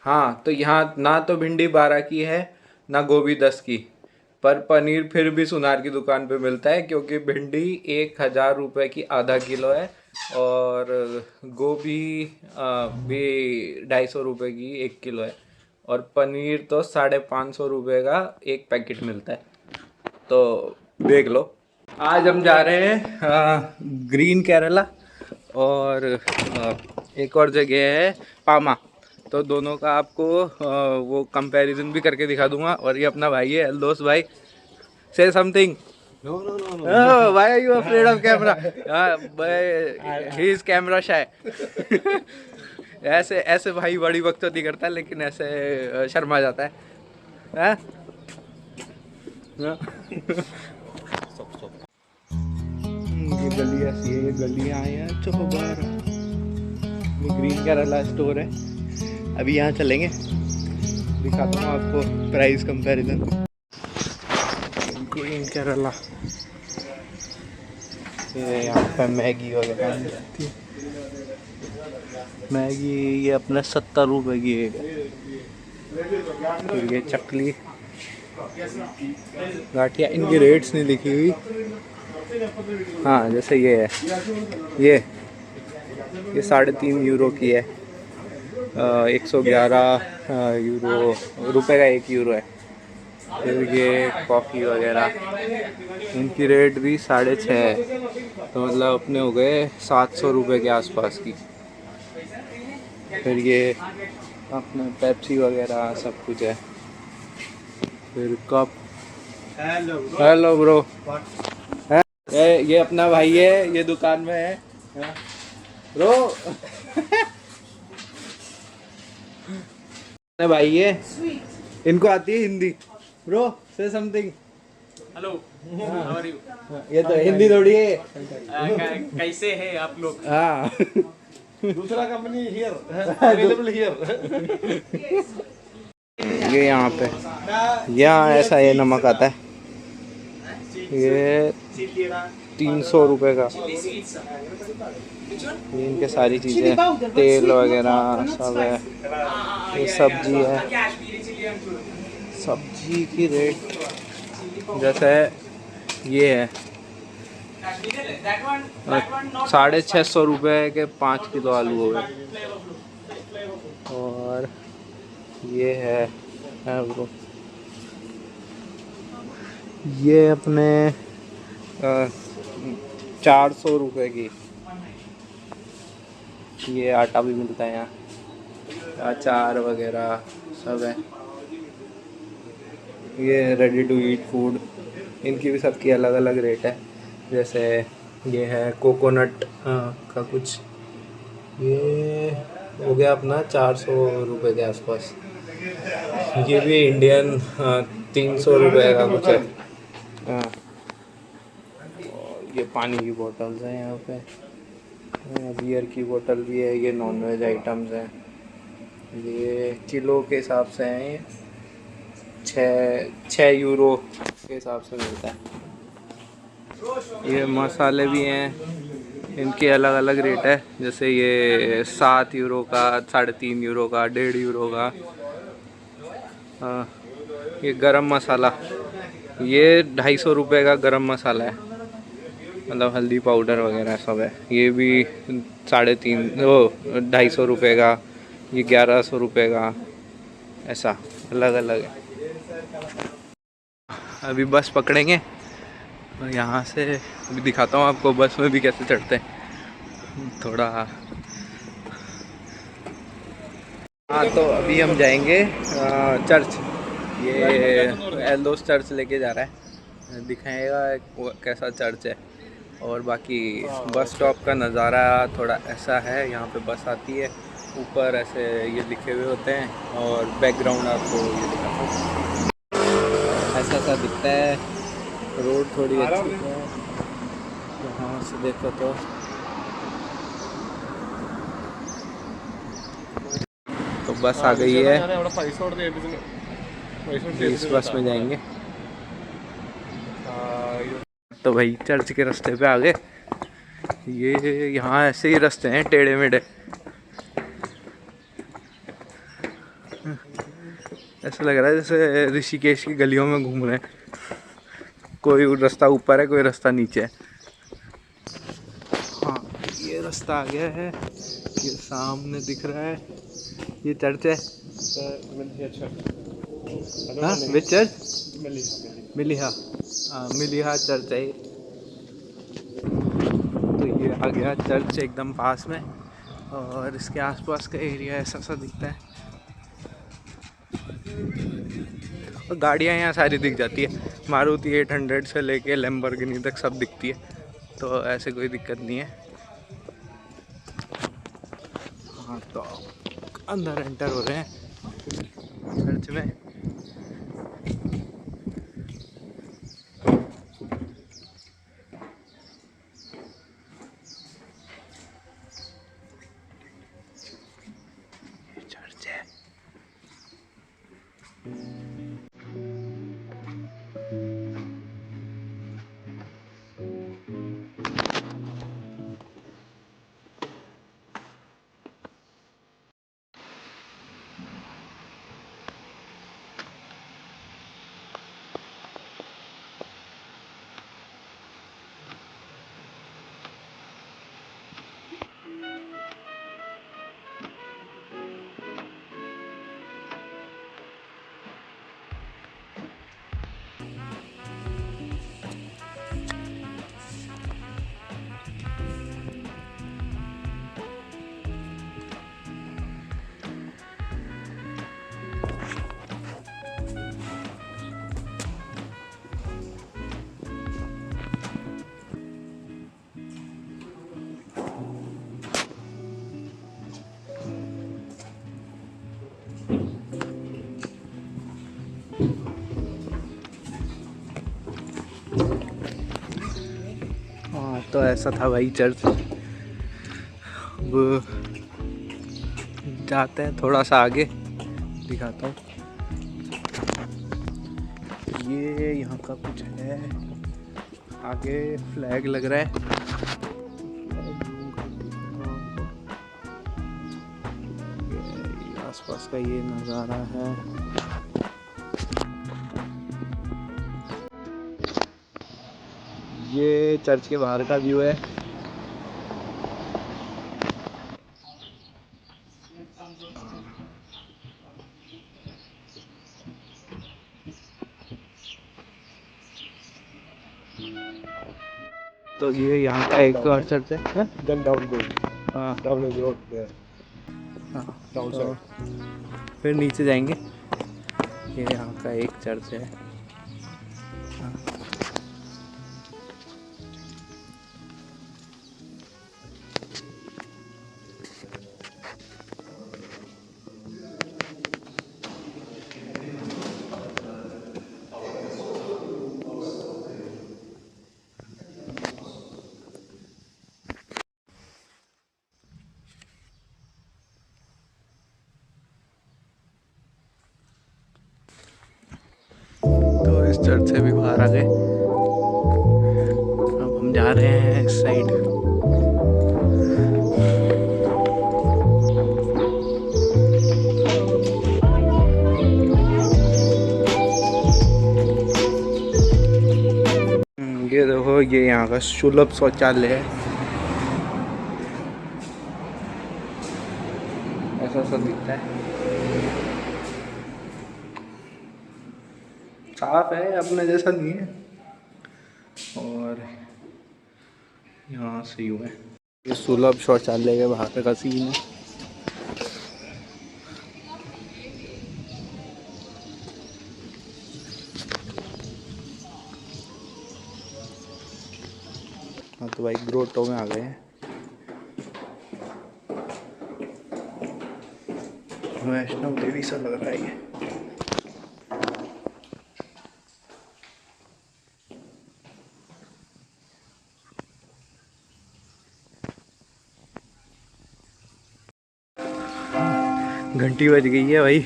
हाँ, तो यहाँ ना तो भिंडी 12 की है, ना गोभी 10 की। पर पनीर फिर भी सुनार की दुकान पे मिलता है, क्योंकि भिंडी 1,000 रुपये की आधा किलो है, और गोभी भी 250 रुपये की 1 किलो है, और पनीर तो 550 रुपये का एक पैकेट मिलता है। तो देख लो। आज हम जा रहे हैं ग्रीन केरला, और एक और जगह है पामा। तो दोनों का आपको वो कंपैरिजन भी करके दिखा दूंगा। और ये अपना भाई है एल्दोस भाई, से something. No, no, no, no. Why are you afraid of camera? He is camera shy. ऐसे ऐसे भाई बड़ी बकचोदी करता है, लेकिन ऐसे शर्मा जाता है। हाँ? Stop, stop. ये गली ऐसी है, ये गलियाँ हैं चौबार। ये ग्रीन केरला स्टोर है। अभी यहाँ चलेंगे, दिखाता हूँ आपको प्राइस कंपैरिजन। ग्रीन केरला, ये यहाँ पे मैगी वगैरह मिलती है। मैगी ये अपने 70 रुपये की एक है। फिर ये चकली, गाठिया, इनकी रेट्स नहीं लिखी हुई। हाँ, जैसे ये है, ये 3.5 यूरो की है। 111 यूरो रुपए का 1 यूरो है। फिर ये कॉफ़ी वगैरह, इनकी रेट भी 6.5 है। तो मतलब अपने हो गए 700 रुपये के आसपास की। फिर ये अपने पेप्सी वगैरह सब कुछ है। फिर कप। Hello bro. ये अपना भाई है, ये दुकान में है ब्रो। भाई है, इनको आती है हिंदी। ब्रो से something. Hello, how are you? ये तो हिंदी थोड़ी है। कैसे हैं आप लोग? हाँ। दूसरा कंपनी हियर अवेलेबल हियर. ये यहाँ पे, यहाँ ऐसा ये नमक आता है, ये 300 रुपये का। ये इनके सारी चीज़ें, तेल वगैरह सब है। ये सब्जी है, सब्जी की रेट जैसे ये है 650 रुपये के 5 किलो आलू हो गए। और ये है ब्रो, ये अपने 400 रुपये की। ये आटा भी मिलता है यहाँ, अचार वगैरह सब है। ये रेडी टू ईट फूड, इनकी भी सबकी अलग अलग रेट है। जैसे ये है कोकोनट का कुछ, ये हो गया अपना 400 रुपये के आसपास। ये भी इंडियन 300 रुपये का कुछ है। हाँ, और ये पानी की बोतल्स हैं यहाँ पे, बियर की बोतल भी है। ये नॉनवेज आइटम्स हैं, ये किलो के हिसाब से हैं। ये 6 यूरो के हिसाब से मिलता है। ये मसाले भी हैं, इनके अलग अलग रेट है। जैसे ये 7 यूरो का, 3.5 यूरो का, 1.5 यूरो का। ये गरम मसाला, ये 250 रुपये का गरम मसाला है, मतलब हल्दी पाउडर वगैरह सब है। ये भी 250 रुपये का, ये 1100 रुपये का, ऐसा अलग अलग है। अभी बस पकड़ेंगे, और यहाँ से अभी दिखाता हूँ आपको बस में भी कैसे चढ़ते हैं थोड़ा। हाँ, तो अभी हम जाएंगे चर्च। ये एल्दोस चर्च लेके जा रहा है, दिखाएगा कैसा चर्च है। और बाकी बस स्टॉप का नज़ारा थोड़ा ऐसा है, यहाँ पे बस आती है, ऊपर ऐसे ये लिखे हुए होते हैं, और बैकग्राउंड आपको ये दिखाता हूँ, ऐसा सा दिखता है। रोड थोड़ी अच्छी है, यहाँ से देखो तो बस आ गई है। इस बस में जाएंगे। तो भाई चर्च के रास्ते पे आ गए। ये यहाँ ऐसे ही रास्ते हैं टेढ़े मेढ़े। ऐसा लग रहा है जैसे ऋषिकेश की गलियों में घूम रहे हैं। कोई रास्ता ऊपर है, कोई रास्ता नीचे है। हाँ, ये रास्ता आ गया है, ये सामने दिख रहा है, ये चर्च है। हाँ, वे चर्च मिलिहा, मिलिहा चर्च है। तो ये आ गया चर्च एकदम पास में, और इसके आसपास का एरिया ऐसा सा दिखता है। और गाड़ियाँ यहाँ सारी दिख जाती है, मारुति 800 से लेके लैम्बोर्गिनी तक सब दिखती है, तो ऐसे कोई दिक्कत नहीं है। हाँ, तो अंदर एंटर हो रहे हैं चर्च में। चर्च है। हाँ, तो ऐसा था भाई चर्च। अब जाते हैं थोड़ा सा आगे, दिखाता हूँ। ये यहाँ का कुछ है, आगे फ्लैग लग रहा है। ये आसपास का ये नज़ारा है। ये चर्च के बाहर का व्यू है। तो ये यहाँ का एक और चर्च है। Then down go. हाँ, Down is road there. हाँ, Down तो side. फिर नीचे जाएंगे। ये यहाँ का एक चर्च है। हाँ। तो इस चर्च से भी बाहर आ गए। अब हम जा रहे हैं इस साइड। ये देखो, ये यहाँ का सुलभ शौचालय है। ऐसा सा दिखता है, साफ है, अपने जैसा नहीं है। और यहाँ से यूँ है, ये सुलभ शौचालय के बाहर का सीन है। हाँ, तो भाई ग्रोटो में आ गए हैं। वैष्णव देवी सा लग रहा है ये। घंटी बज गई है भाई।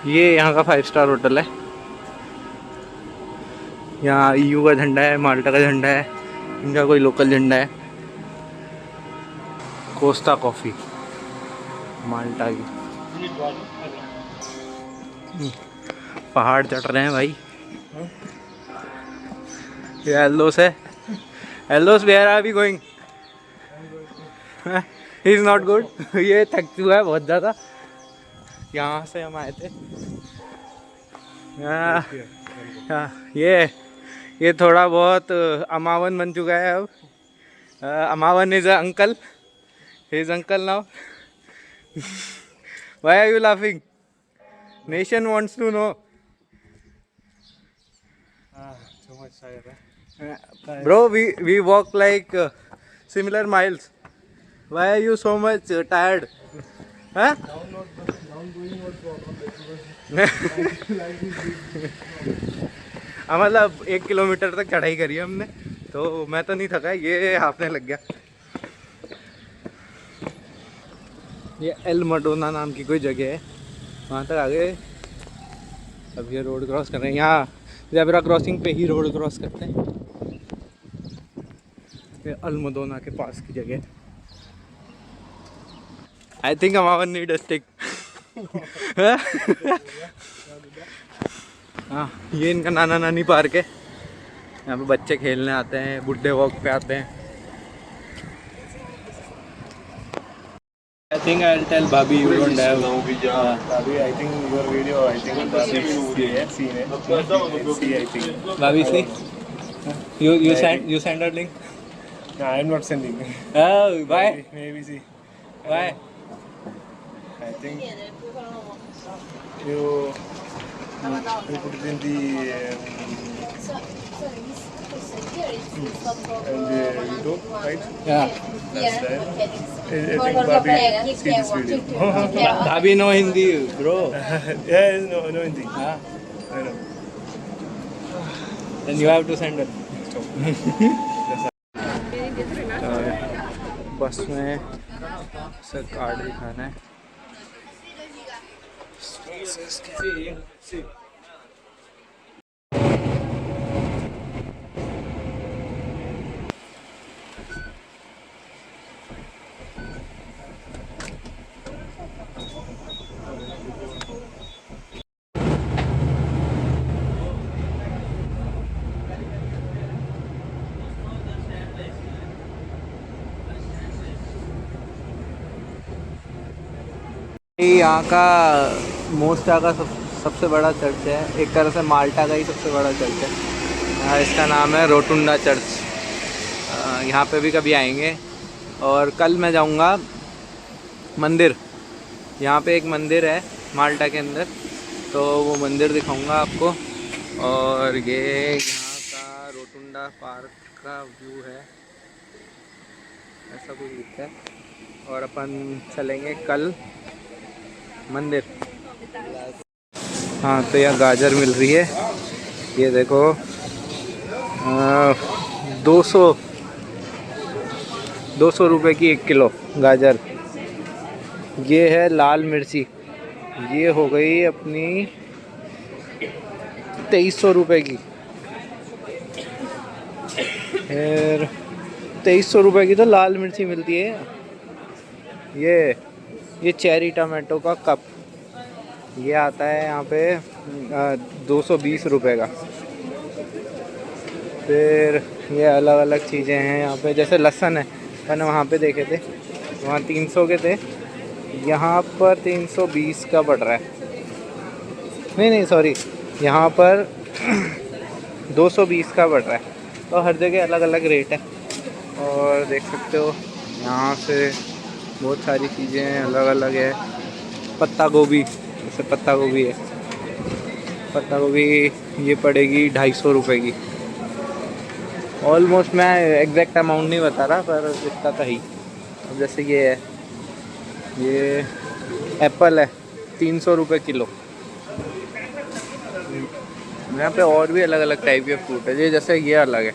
ये यहाँ का 5 स्टार होटल है। यहाँ EU का झंडा है, माल्टा का झंडा है, इनका कोई लोकल झंडा है, कोस्टा कॉफ़ी। माल्टा की। पहाड़ चढ़ रहे हैं भाई। ये एल्दोस है। Eldhose where are we going? He is not good. ये थक चुका है बहुत ज़्यादा। यहाँ से हम आए थे। ये थोड़ा बहुत अमावन बन चुका है अब। Amavan is uncle. He is uncle now. Why are you laughing? Nation wants to know. Too much tired. Bro, we walk like similar miles. Why are you so much tired? Huh? Down going was problem मतलब 1 kilometre तक चढ़ाई करी है हमने, तो मैं तो नहीं थका, ये हाफने लग गया। ये एल मडोना नाम की कोई जगह है, वहाँ तक आ गए। अब ये रोड क्रॉस कर रहे हैं। यहाँ ज़ेब्रा क्रॉसिंग पे ही रोड क्रॉस करते हैं। ये अल्मोदोना के पास की जगह। I think Amavan need a stick. हाँ, ये इनका नाना नानी पार्क है। यहाँ पे बच्चे खेलने आते हैं, बुड्ढे वॉक पे आते हैं। I think I'll tell Bhabhi you don't have. Bhabhi, I think your video, I think Bhabhi seen it. See, I think. Bhabhi, see? You send her link? No, I am not sending. Oh, why? Maybe see. Why? I think you put it in the YouTube, right? Yeah. That's right. I think Bhabhi see this video. Bhabhi know Hindi, bro. Yeah, no Hindi. हाँ. I know. Then you have to send her. बस में से card दिखाना है। यहाँ का मोस्टा का सबसे बड़ा चर्च है, एक तरह से माल्टा का ही सबसे बड़ा चर्च है। इसका नाम है रोटुंडा चर्च। यहाँ पे भी कभी आएंगे। और कल मैं जाऊँगा मंदिर। यहाँ पे एक मंदिर है माल्टा के अंदर, तो वो मंदिर दिखाऊंगा आपको। और ये यहाँ का रोटुंडा पार्क का व्यू है, ऐसा कुछ दिखता है। और अपन चलेंगे कल मंदिर। हाँ, तो यहाँ गाजर मिल रही है, ये देखो। 200 रुपए की 1 किलो गाजर। ये है लाल मिर्ची, ये हो गई अपनी 2300 रुपए की। फिर 2300 रुपए की तो लाल मिर्ची मिलती है। ये चेरी टमाटो का कप, ये आता है यहाँ पे 220 रुपए का। फिर ये अलग अलग चीज़ें हैं यहाँ पे, जैसे लहसुन है, मैंने वहाँ पे देखे थे, वहाँ 300 के थे, यहाँ पर 320 का पड़ रहा है। नहीं सॉरी, यहाँ पर 220 का पड़ रहा है। तो हर जगह अलग अलग रेट है। और देख सकते हो यहाँ से बहुत सारी चीज़ें अलग अलग है। पत्ता गोभी, जैसे पत्ता गोभी है, पत्ता गोभी ये पड़ेगी 250 रुपए की। ऑलमोस्ट मैं एग्जैक्ट अमाउंट नहीं बता रहा, पर इतना तो ही। अब जैसे ये है, ये एप्पल है 300 रुपये किलो। यहाँ पे और भी अलग अलग टाइप के फ्रूट है। ये जैसे ये अलग है,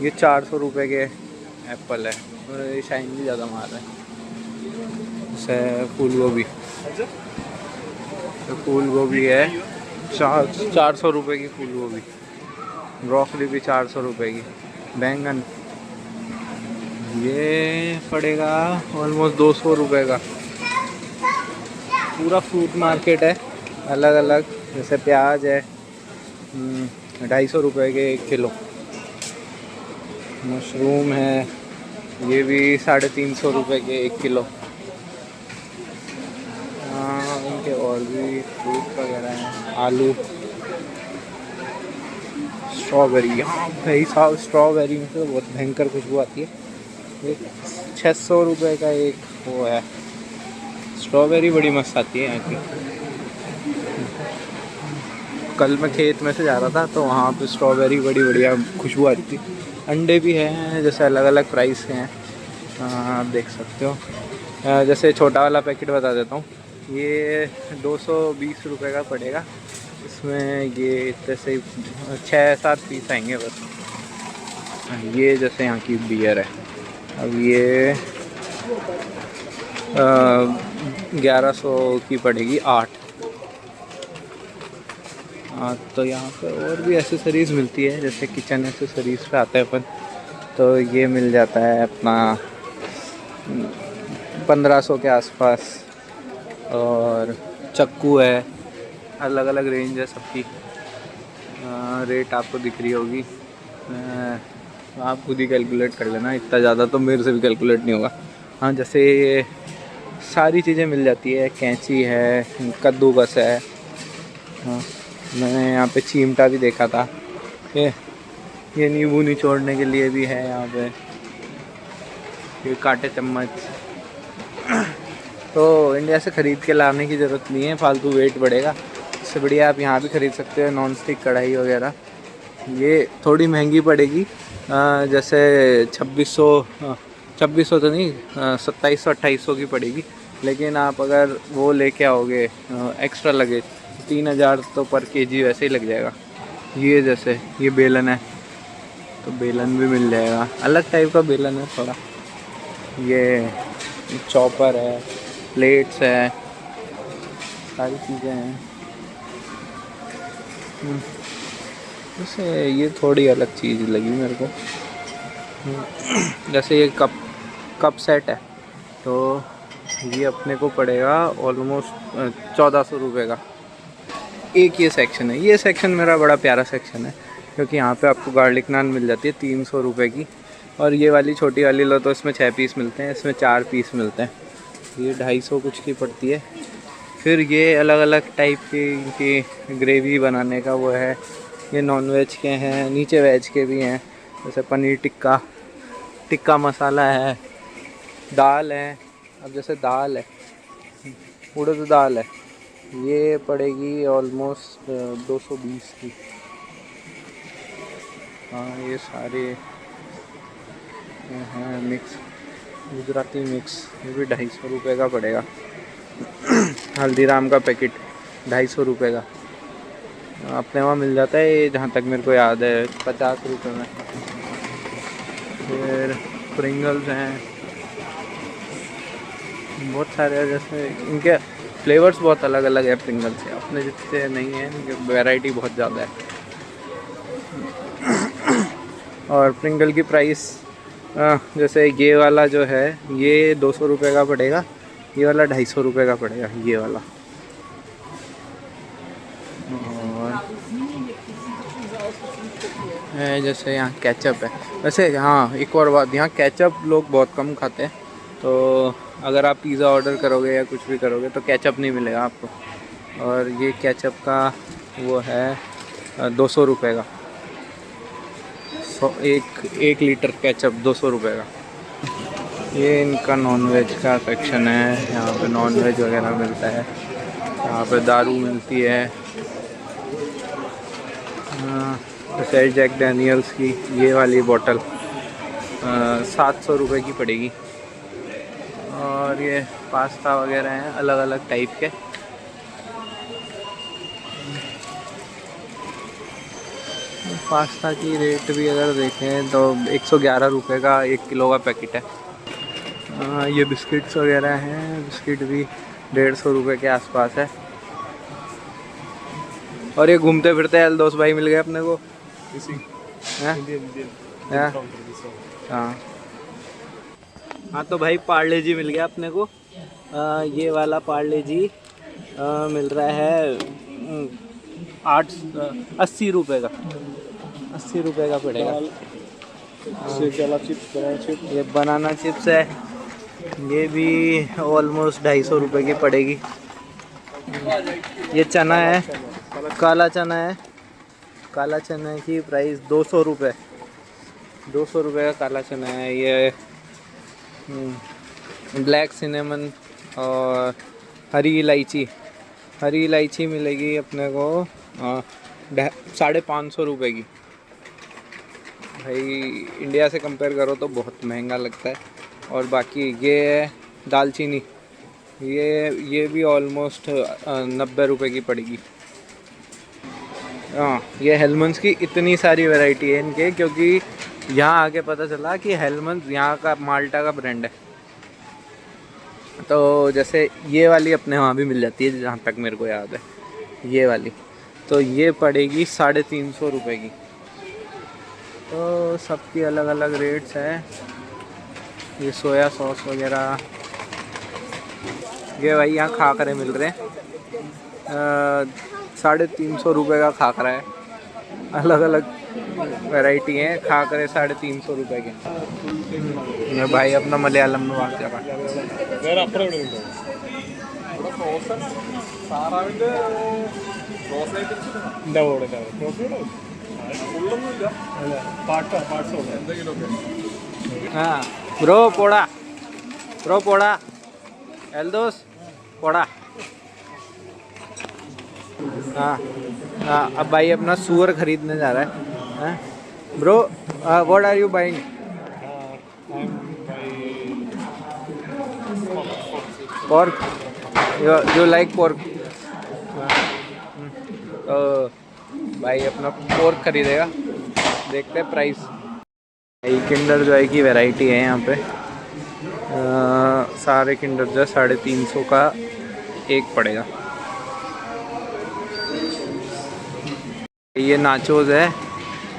ये 400 रुपये के एप्पल है, और ये शाइन भी ज़्यादा मार रहा है। जैसे फूल गोभी, तो फूल गोभी है 400 रुपये की फूल गोभी। ब्रोकली भी 400 रुपये की। बैंगन ये पड़ेगा ऑलमोस्ट 200 रुपये का। पूरा फ्रूट मार्केट है, अलग अलग। जैसे प्याज है 250 रुपये के 1 किलो। मशरूम है, ये भी 350 रुपये के 1 किलो। उनके और भी फ्रूट वगैरह हैं, आलू, स्ट्रॉबेरी। हाँ भाई साहब, स्ट्रॉबेरी में तो बहुत भयंकर खुशबू आती है। ये 600 रुपये का एक वो है, स्ट्रॉबेरी बड़ी मस्त आती है यहाँ की। कल मैं खेत में से जा रहा था तो वहाँ पे स्ट्रॉबेरी बड़ी बढ़िया खुशबू आ रही थी। अंडे भी हैं, जैसे अलग अलग प्राइस के हैं, आप देख सकते हो। जैसे छोटा वाला पैकेट बता देता हूँ, ये 220 रुपये का पड़ेगा। इसमें ये जैसे 6-7 पीस आएंगे बस। ये जैसे यहाँ की बियर है, अब ये 1100 की पड़ेगी 8। तो यहाँ पर और भी एसेसरीज़ मिलती है, जैसे किचन एसेसरीज़ पे आते हैं अपन, तो ये मिल जाता है अपना 1500 के आसपास। और चक्कू है, अलग अलग रेंज है सबकी। रेट आपको दिख रही होगी, आप खुद ही कैलकुलेट कर लेना, इतना ज़्यादा तो मेरे से भी कैलकुलेट नहीं होगा। हाँ, जैसे सारी चीज़ें मिल जाती है, कैंची है, कद्दूकस है। हाँ, मैंने यहाँ पे चिमटा भी देखा था, ये नींबू निचोड़ने के लिए भी है यहाँ पे, ये कांटे चम्मच। तो इंडिया से ख़रीद के लाने की ज़रूरत नहीं है, फालतू वेट बढ़ेगा। इससे बढ़िया आप यहाँ भी ख़रीद सकते हो नॉन स्टिक कढ़ाई वगैरह। ये थोड़ी महंगी पड़ेगी, जैसे 2600 तो नहीं, 2700-2800 की पड़ेगी। लेकिन आप अगर वो लेके आओगे एक्स्ट्रा लगेज, 3000 तो पर केजी वैसे ही लग जाएगा। ये जैसे ये बेलन है, तो बेलन भी मिल जाएगा, अलग टाइप का बेलन है थोड़ा। ये चॉपर है, प्लेट्स है, सारी चीज़ें हैं। जैसे ये थोड़ी अलग चीज़ लगी मेरे को, जैसे ये कप सेट है, तो ये अपने को पड़ेगा ऑलमोस्ट 1400 रुपये का। एक ये सेक्शन है, ये सेक्शन मेरा बड़ा प्यारा सेक्शन है, क्योंकि यहाँ पे आपको गार्लिक नान मिल जाती है 300 रुपये की। और ये वाली छोटी वाली लो तो इसमें 6 पीस मिलते हैं, इसमें 4 पीस मिलते हैं। ये 250 कुछ की पड़ती है। फिर ये अलग अलग टाइप की ग्रेवी बनाने का वो है, ये नॉन वेज के हैं, नीचे वेज के भी हैं, जैसे पनीर टिक्का मसाला है, दाल है। अब जैसे दाल है, उड़द दाल है, ये पड़ेगी ऑलमोस्ट 220 की। हाँ, ये सारे हैं मिक्स, गुजराती मिक्स, ये भी 250 रुपये का पड़ेगा। हल्दीराम का पैकेट 250 रुपये का अपने वहाँ मिल जाता है, जहाँ तक मेरे को याद है 50 रुपये में। फिर प्रिंगल्स हैं, बहुत सारे, जैसे इनके फ्लेवर्स बहुत अलग अलग है प्रिंगल्स के, अपने जितने नहीं है, इनकी वैरायटी बहुत ज़्यादा है। और प्रिंगल की प्राइस जैसे ये वाला जो है ये 200 रुपये का पड़ेगा, ये वाला 250 रुपये का पड़ेगा, ये वाला। और जैसे यहाँ केचप है, वैसे हाँ एक और बात, यहाँ केचप लोग बहुत कम खाते हैं, तो अगर आप पिज़्ज़ा ऑर्डर करोगे या कुछ भी करोगे तो केचप नहीं मिलेगा आपको। और ये केचप का वो है 200 रुपये का, एक लीटर केचप 200 रुपये का। ये इनका नॉन वेज का सेक्शन है, यहाँ पे नॉन वेज वगैरह मिलता है, यहाँ पे दारू मिलती है। जैसे जैक डैनियल्स की ये वाली बोतल 700 रुपये की पड़ेगी। और ये पास्ता वगैरह हैं अलग अलग टाइप के। पास्ता की रेट भी अगर देखें तो 111 रुपये का 1 किलो का पैकेट है। ये बिस्किट्स वगैरह हैं, बिस्किट भी 150 रुपये के आसपास है। और ये घूमते फिरते एल्दोस भाई मिल गए अपने को, हाँ तो भाई पार्ले जी मिल गया अपने को। ये वाला पार्ले जी मिल रहा है 80 रुपये का, 80 रुपये का पड़ेगा। ये बनाना चिप्स है, ये भी ऑलमोस्ट 250 रुपये की पड़ेगी। ये चना है, काला चना है, काला चना की प्राइस 200 रुपये, 200 रुपये का काला चना है। ये ब्लैक सिनेमन और हरी इलायची मिलेगी अपने को 550 रुपये की। भाई इंडिया से कंपेयर करो तो बहुत महंगा लगता है। और बाकी ये है दालचीनी, ये भी ऑलमोस्ट 90 रुपये की पड़ेगी। हाँ, ये हेलमंड्स की इतनी सारी वैरायटी है इनके, क्योंकि यहाँ आके पता चला कि हेलमंड्स यहाँ का माल्टा का ब्रांड है। तो जैसे ये वाली अपने वहाँ भी मिल जाती है, जहाँ तक मेरे को याद है, ये वाली तो ये पड़ेगी 350 रुपये की। तो सबकी अलग अलग रेट्स हैं। ये सोया सॉस वगैरह, ये भाई यहाँ खाकरे मिल रहे हैं, 350 रुपये का खाकरा है। अलग अलग वैरायटी हैं खाकरे, 350 रुपये के। ये भाई अपना मलयालम में बात कर रहा हाँ ब्रो पोड़ा एल्दोस पोड़ा। हाँ, अब भाई अपना सूअर खरीदने जा रहा है। Bro what are you buying? Pork, you like pork? तो भाई अपना पोर्क खरीदेगा, देखते हैं प्राइस। भाई किंडर जॉय की वैरायटी है यहाँ पे, सारे किंडर जॉय 350 का एक पड़ेगा। ये नाचोज है,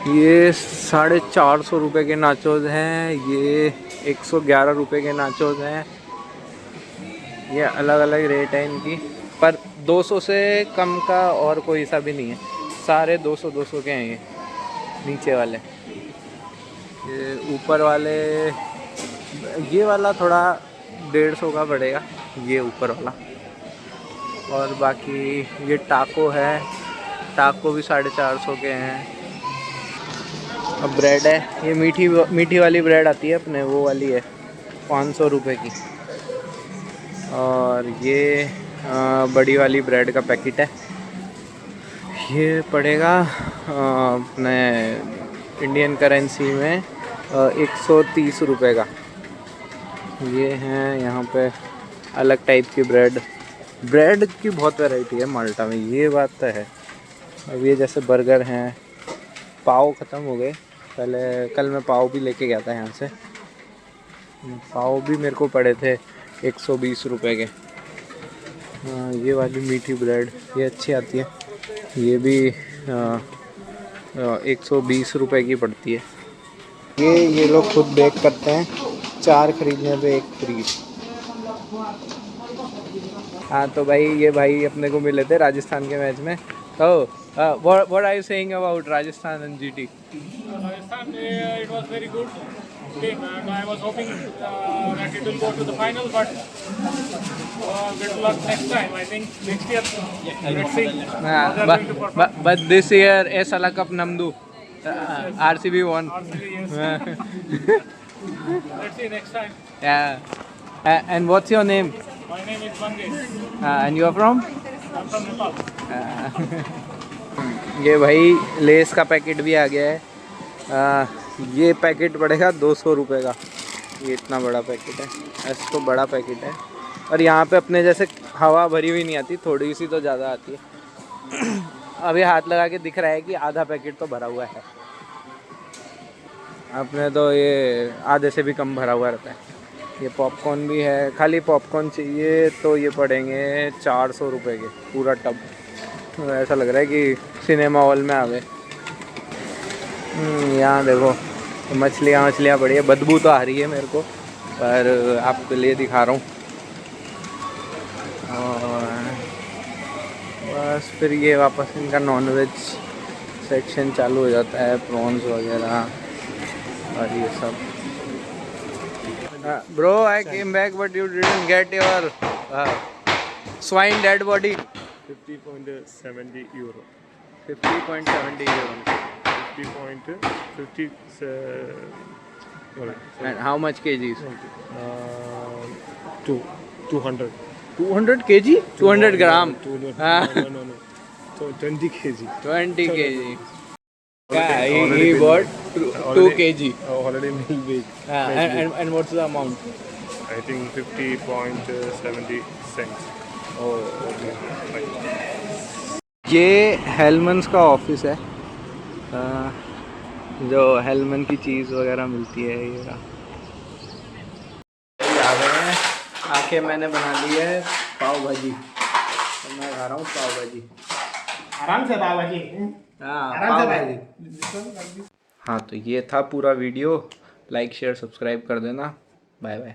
ये 450 रुपये के नाचोज हैं, ये 111 रुपये के नाचोज हैं। ये अलग अलग रेट है इनकी, पर 200 से कम का और कोई सा भी नहीं है, सारे 200 के हैं। ये नीचे वाले, ये ऊपर वाले, ये वाला थोड़ा 150 का पड़ेगा, ये ऊपर वाला। और बाकी ये टाको है, टाको भी 450 के हैं। अब ब्रेड है, ये मीठी वाली ब्रेड आती है अपने, वो वाली है 500 रुपये की। और ये बड़ी वाली ब्रेड का पैकेट है, ये पड़ेगा अपने इंडियन करेंसी में 130 रुपये का। ये हैं यहाँ पे अलग टाइप की ब्रेड की बहुत वैरायटी है माल्टा में, ये बात तो है। अब ये जैसे बर्गर हैं, पाव ख़त्म हो गए, पहले कल मैं पाव भी लेके गया था यहाँ से, पाव भी मेरे को पड़े थे 120 रुपये के। ये वाली मीठी ब्रेड ये अच्छी आती है, ये भी 120 रुपये की पड़ती है। ये लोग खुद बेक करते हैं, 4 खरीदने पे 1 फ्री। हाँ तो भाई ये भाई अपने को मिले थे राजस्थान के मैच में। तो what are you saying about Rajasthan and GT? Rajasthan, it was very good game, and I was hoping that it will go to the final, but good luck next time. I think next year, let's see how they are going to perform. But this year Esala Cup Namdu, RCB won. RCB, yes. Let's see next time. Yeah. And what's your name? My name is Mangesh. And you are from? I'm from Nepal. ये भाई less का packet भी आ गया है। ये packet पड़ेगा 200 रुपये का, ये इतना बड़ा पैकेट है, ऐसा तो बड़ा पैकेट है। और यहाँ पे अपने जैसे हवा भरी हुई नहीं आती, थोड़ी सी तो ज़्यादा आती है। अभी हाथ लगा के दिख रहा है कि आधा पैकेट तो भरा हुआ है, अपने तो ये आधे से भी कम भरा हुआ रहता है। ये पॉपकॉर्न भी है, खाली पॉपकॉर्न चाहिए तो ये पड़ेंगे 400 रुपये के पूरा टब। तो ऐसा लग रहा है कि सिनेमा हॉल में आ गए। यहाँ देखो मछलियाँ पड़ी है, बदबू तो आ रही है मेरे को, पर आपके लिए दिखा रहा हूँ। और बस फिर ये वापस इनका नॉनवेज सेक्शन चालू हो जाता है, प्रॉन्स वगैरह और ये सब। Bro I came back but you didn't get your swine dead body. 50.70 euro. 50.70 euro. 50.50. And how much kgs? 200. 200 kg? 200 gram. 200. No. So 20 kg. 20 kg. Yeah, Already he been bought 2 kg. Already mil big. And what's the amount? I think 50.70 cents. Oh, okay. ये हेलमन्स का office है, जो हेलमन की चीज़ वगैरह मिलती है। ये आ गए हैं, आके मैंने बना ली है पाव भाजी, तो मैं खा रहा हूँ पाव भाजी। आराम से पाव भाजी। हाँ, पाव भाजी। हाँ, तो ये था पूरा वीडियो। लाइक शेयर सब्सक्राइब कर देना। Bye bye.